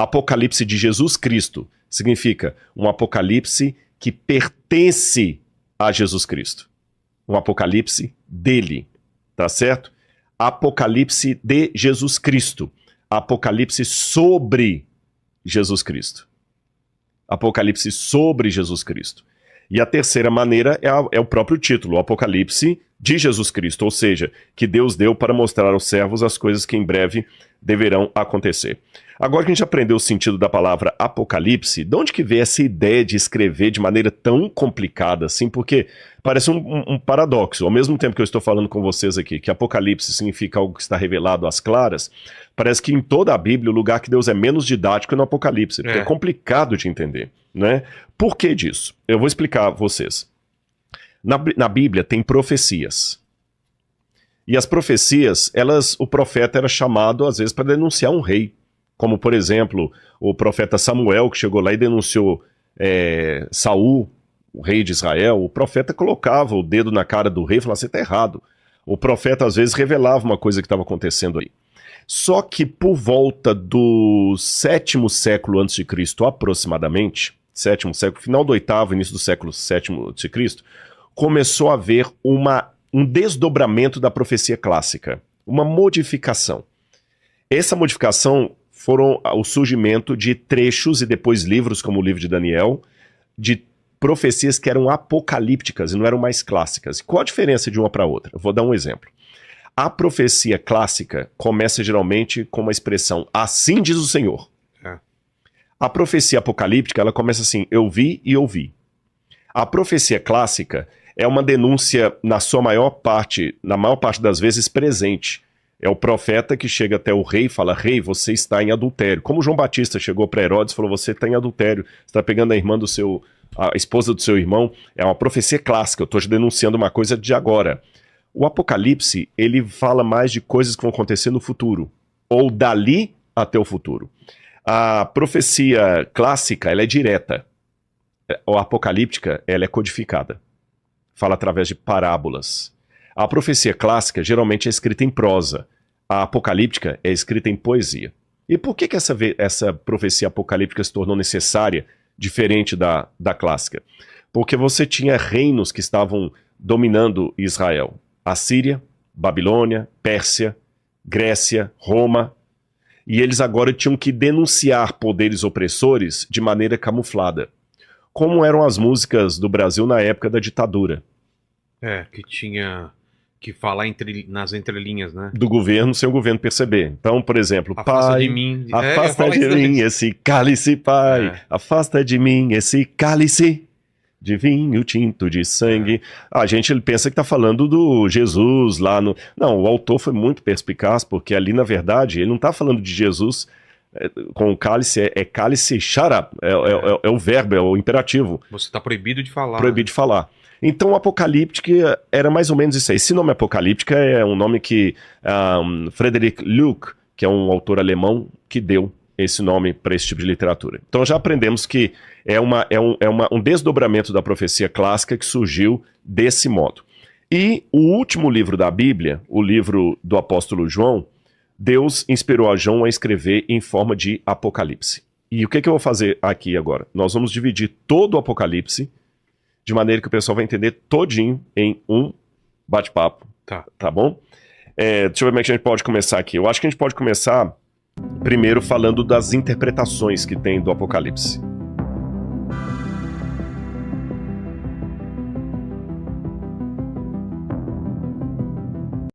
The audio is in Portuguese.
Apocalipse de Jesus Cristo significa um apocalipse que pertence a Jesus Cristo. Um apocalipse dele, tá certo? Apocalipse de Jesus Cristo. Apocalipse sobre Jesus Cristo. Apocalipse sobre Jesus Cristo. E a terceira maneira é o próprio título, o Apocalipse de Jesus Cristo, ou seja, que Deus deu para mostrar aos servos as coisas que em breve deverão acontecer. Agora que a gente aprendeu o sentido da palavra Apocalipse, de onde que veio essa ideia de escrever de maneira tão complicada assim? Porque parece um paradoxo. Ao mesmo tempo que eu estou falando com vocês aqui, que Apocalipse significa algo que está revelado às claras, parece que em toda a Bíblia o lugar que Deus é menos didático é no Apocalipse, porque é complicado de entender, né? Por que disso? Eu vou explicar a vocês. Na Bíblia tem profecias. E as profecias, o profeta era chamado às vezes para denunciar um rei. Como, por exemplo, o profeta Samuel, que chegou lá e denunciou Saul, o rei de Israel. O profeta colocava o dedo na cara do rei e falava, você está errado. O profeta às vezes revelava uma coisa que estava acontecendo aí. Só que por volta do 7º século a.C., aproximadamente, 7º século, final do 8º, início do século 7º a.C., começou a haver um desdobramento da profecia clássica, uma modificação. Essa modificação foram o surgimento de trechos e depois livros, como o livro de Daniel, de profecias que eram apocalípticas e não eram mais clássicas. Qual a diferença de uma para outra? Eu vou dar um exemplo. A profecia clássica começa geralmente com uma expressão, assim diz o Senhor. A profecia apocalíptica, ela começa assim, eu vi e ouvi. A profecia clássica é uma denúncia, na maior parte das vezes, presente. É o profeta que chega até o rei e fala, rei, você está em adultério. Como João Batista chegou para Herodes e falou, você está em adultério, você está pegando a esposa do seu irmão. É uma profecia clássica, eu estou te denunciando uma coisa de agora. O Apocalipse, ele fala mais de coisas que vão acontecer no futuro, ou dali até o futuro. A profecia clássica, ela é direta. A apocalíptica, ela é codificada. Fala através de parábolas. A profecia clássica geralmente é escrita em prosa. A apocalíptica é escrita em poesia. E por que essa profecia apocalíptica se tornou necessária, diferente da clássica? Porque você tinha reinos que estavam dominando Israel. Assíria, Babilônia, Pérsia, Grécia, Roma. E eles agora tinham que denunciar poderes opressores de maneira camuflada. Como eram as músicas do Brasil na época da ditadura. Que tinha que falar nas entrelinhas, né? Do governo, sem o governo perceber. Então, por exemplo, afasta pai, de mim, afasta de mim esse cálice, pai, afasta de mim esse cálice de vinho tinto de sangue. A gente pensa que está falando do Jesus lá no... Não, o autor foi muito perspicaz, porque ali, na verdade, ele não está falando de Jesus com o cálice, é cálice shut up, é o verbo, é o imperativo. Você está proibido de falar. Proibido de falar. Então, apocalíptica era mais ou menos isso aí. Esse nome apocalíptica é um nome que Frederick Luke, que é um autor alemão, que deu esse nome para esse tipo de literatura. Então já aprendemos que é um desdobramento da profecia clássica que surgiu desse modo. E o último livro da Bíblia, o livro do apóstolo João, Deus inspirou a João a escrever em forma de Apocalipse. E o que eu vou fazer aqui agora? Nós vamos dividir todo o Apocalipse de maneira que o pessoal vai entender todinho em um bate-papo. Tá bom? Deixa eu ver como é que a gente pode começar aqui. Eu acho que a gente pode começar primeiro falando das interpretações que tem do Apocalipse.